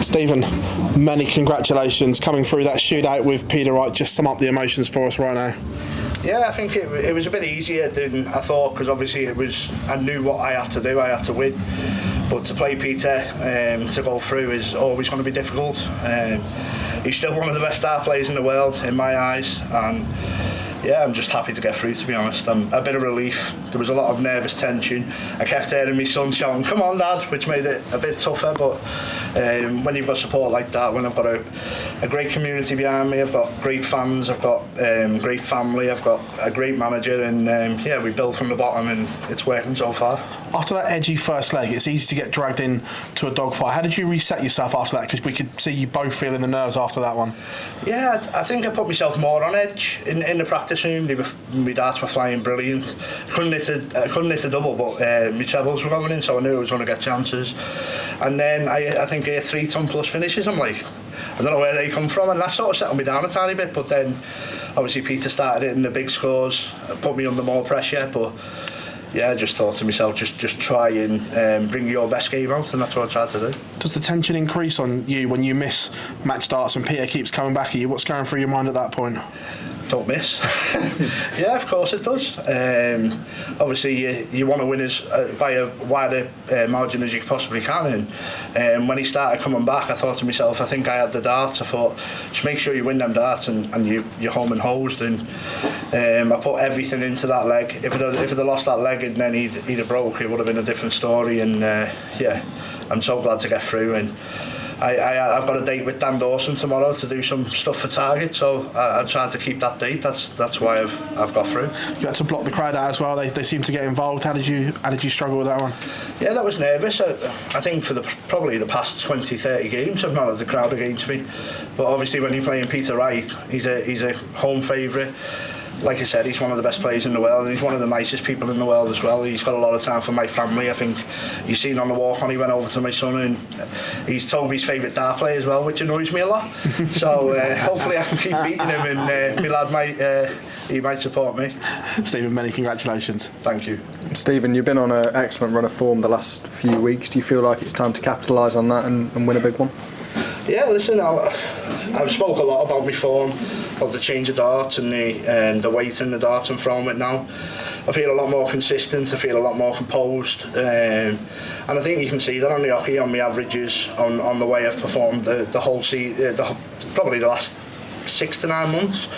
Stephen, many congratulations coming through that shootout with Peter Wright. Just sum up the emotions for us right now. Yeah, I think it was a bit easier than I thought, because obviously I knew what I had to do. I had to win, but to play Peter, to go through is always going to be difficult. He's still one of the best star players in the world in my eyes, and yeah, I'm just happy to get through, to be honest. I'm a bit of relief. There was a lot of nervous tension. I kept hearing my son shouting, "Come on, Dad," which made it a bit tougher, but when you've got support like that, when I've got a great community behind me, I've got great fans, I've got great family, I've got a great manager, and yeah, we built from the bottom and it's working so far. After that edgy first leg, it's easy to get dragged in to a dogfight. How did you reset yourself after that? Because we could see you both feeling the nerves after that one. Yeah, I think I put myself more on edge in the practice room. My darts were flying brilliant. I couldn't hit a double, but my trebles were going in, so I knew I was going to get chances. And then I think I hit 3 ton plus finishes. I'm like, I don't know where they come from, and that sort of settled me down a tiny bit. But then, obviously, Peter started hitting the big scores, put me under more pressure. But yeah, I just thought to myself, just try and bring your best game out, and that's what I tried to do. Does the tension increase on you when you miss match darts and Peter keeps coming back at you? What's going through your mind at that point? Don't miss. Yeah, of course it does. Obviously, you want to win by a wider margin as you possibly can. And when he started coming back, I thought to myself, I think I had the darts. I thought, just make sure you win them darts and you're home and hosed. And I put everything into that leg. If I'd lost that leg and then he'd have broke, it would have been a different story. And yeah, I'm so glad to get through. And I've got a date with Dan Dawson tomorrow to do some stuff for Target, so I tried to keep that date. That's why I've got through. You had to block the crowd out as well. They seem to get involved. How did you struggle with that one? Yeah, that was nervous. I think for probably the past 20-30 games I've not had the crowd against me, but obviously when you're playing Peter Wright, he's a home favourite. Like I said, he's one of the best players in the world, and he's one of the nicest people in the world as well. He's got a lot of time for my family. I think you've seen on the walk on, he went over to my son, and he's Toby's favourite dart player as well, which annoys me a lot. So hopefully I can keep beating him, and my lad might support me. Stephen, many congratulations. Thank you. Stephen, you've been on an excellent run of form the last few weeks. Do you feel like it's time to capitalise on that and win a big one? Yeah, listen, I've spoke a lot about my form, about the change of darts and the weight in the darts I'm throwing with now. I feel a lot more consistent, I feel a lot more composed, and I think you can see that on the hockey, on my averages, on the way I've performed the whole season, probably the last 6 to 9 months.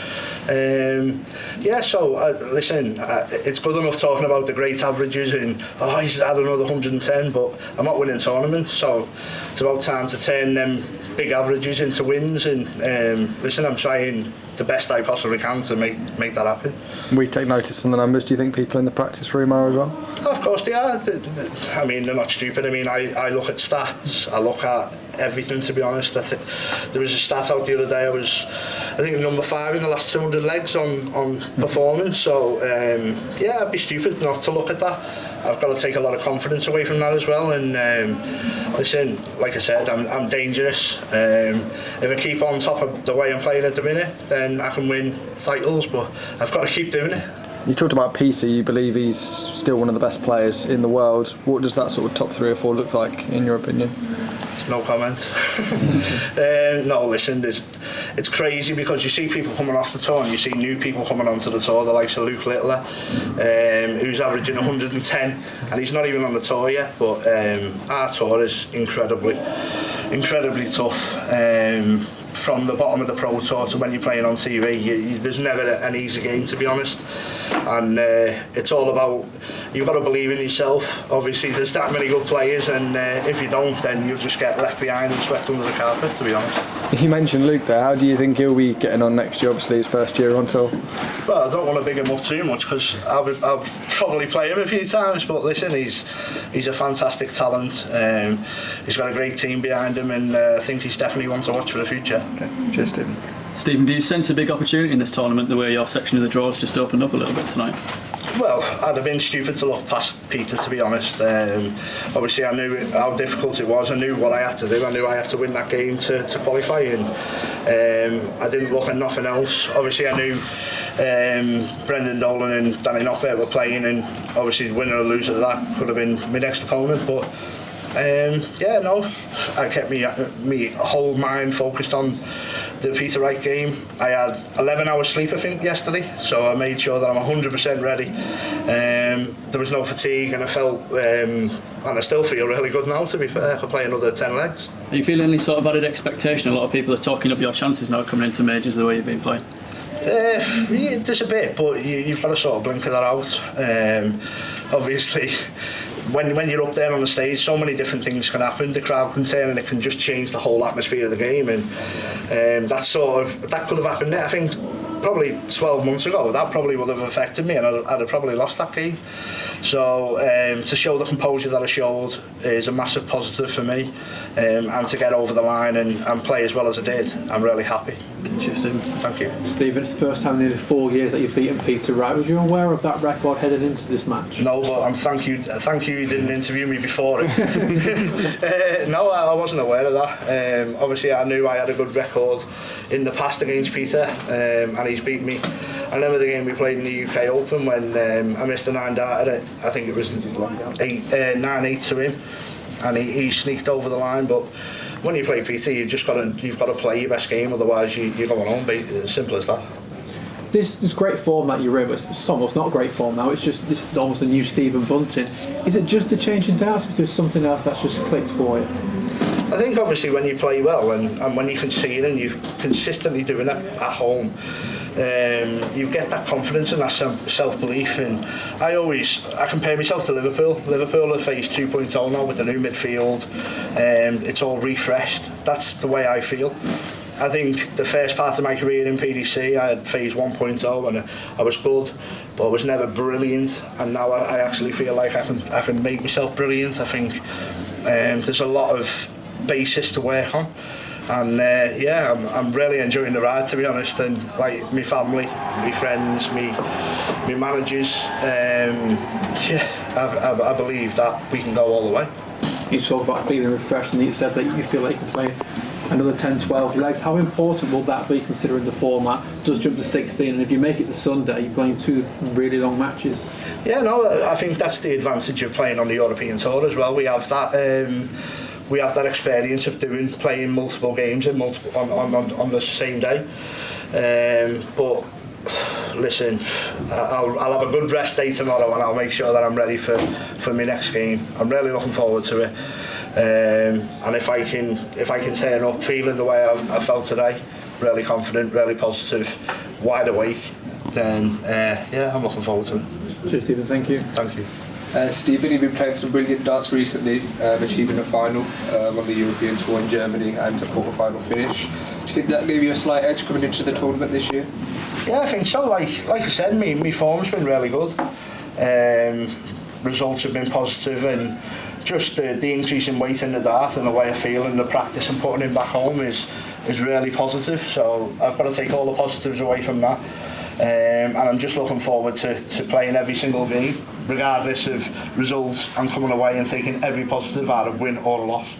Yeah, so listen, it's good enough talking about the great averages and he's had another 110, but I'm not winning tournaments, so it's about time to turn them big averages into wins. And listen, I'm trying the best I possibly can to make that happen. We take notice on the numbers. Do you think people in the practice room are as well? Of course they are. I mean, they're not stupid. I mean, I look at stats, I look at everything, to be honest. I think there was a stat out the other day, I think number 5 in the last 200 legs on performance, so yeah, I'd be stupid not to look at that. I've got to take a lot of confidence away from that as well, and listen, like I said, I'm dangerous. If I keep on top of the way I'm playing at the minute, then I can win titles, but I've got to keep doing it. You talked about Peter, you believe he's still one of the best players in the world. What does that sort of top 3 or 4 look like, in your opinion? No comment. No, listen, it's crazy because you see people coming off the tour and you see new people coming onto the tour, the likes of Luke Littler, who's averaging 110, and he's not even on the tour yet, but our tour is incredibly tough. From the bottom of the Pro Tour to when you're playing on TV, there's never an easy game, to be honest. And it's all about, you've got to believe in yourself. Obviously, there's that many good players, and if you don't, then you'll just get left behind and swept under the carpet, to be honest. You mentioned Luke there. How do you think he'll be getting on next year? Obviously, his first year on tour. Well, I don't want to big him up too much because I'll probably play him a few times, but listen, he's a fantastic talent. He's got a great team behind him, and I think he's definitely one to watch for the future. Okay. Cheers, Stephen. Stephen, do you sense a big opportunity in this tournament, the way your section of the draws just opened up a little bit tonight? Well, I'd have been stupid to look past Peter, to be honest. Obviously, I knew how difficult it was. I knew what I had to do. I knew I had to win that game to qualify, and I didn't look at nothing else. Obviously, I knew Brendan Dolan and Danny Knockout were playing, and obviously, winner or loser of that could have been my next opponent. But Yeah, no, I kept me whole mind focused on the Peter Wright game. I had 11 hours sleep, I think, yesterday, so I made sure that I'm 100% ready. There was no fatigue, and I felt, and I still feel really good now, to be fair. I could play another 10 legs. Are you feeling any sort of added expectation? A lot of people are talking up your chances now coming into majors the way you've been playing. Yeah, there's a bit, but you've got to sort of blinker that out. Obviously, when you're up there on the stage, so many different things can happen. The crowd can turn and it can just change the whole atmosphere of the game, and that could have happened. I think probably 12 months ago, that probably would have affected me, and I'd have probably lost that game. So to show the composure that I showed is a massive positive for me, and to get over the line and play as well as I did, I'm really happy. Interesting. Thank you. Stephen, it's the first time in nearly 4 years that you've beaten Peter Wright. Was you aware of that record heading into this match? No, but thank you you didn't interview me before it. No, I wasn't aware of that. Obviously I knew I had a good record in the past against Peter, and he's beat me. I remember the game we played in the UK Open when I missed a 9-darter. I think it was 9-8 to him, and he sneaked over the line. But when you play Peter, you've got to play your best game, otherwise you're going home. As simple as that. This great form that you're in, it's almost not great form now. It's just this is almost a new Stephen Bunting. Is it just the change in darts, or is there something else that's just clicked for you? I think obviously when you play well and when you can see it and you're consistently doing it at home, you get that confidence and that self-belief. And I compare myself to Liverpool. Liverpool are phase 2.0 now with the new midfield. It's all refreshed. That's the way I feel. I think the first part of my career in PDC, I had phase 1.0 and I was good, but I was never brilliant. And now I actually feel like I can make myself brilliant. I think there's a lot of basis to work on. And I'm really enjoying the ride, to be honest. And like my family, my friends, my managers, I believe that we can go all the way. You talk about feeling refreshed, and you said that you feel like you can play another 10-12 legs. How important will that be, considering the format does jump to 16, and if you make it to Sunday, you're playing 2 really long matches? Yeah, no, I think that's the advantage of playing on the European Tour as well. We have that experience of playing multiple games on the same day. But listen, I'll have a good rest day tomorrow, and I'll make sure that I'm ready for my next game. I'm really looking forward to it. And if I can turn up feeling the way I felt today, really confident, really positive, wide awake, then I'm looking forward to it. Cheers, Stephen. Thank you. Thank you. Stephen, you've been playing some brilliant darts recently, achieving a final on the European Tour in Germany and a quarter-final finish. Do you think that gave you a slight edge coming into the tournament this year? Yeah, I think so. Like I said, my form's been really good. Results have been positive, and just the increase in weight in the dart and the way I feel and the practice and putting it back home is really positive. So I've got to take all the positives away from that. And I'm just looking forward to playing every single game, regardless of results, and coming away and taking every positive out of win or loss.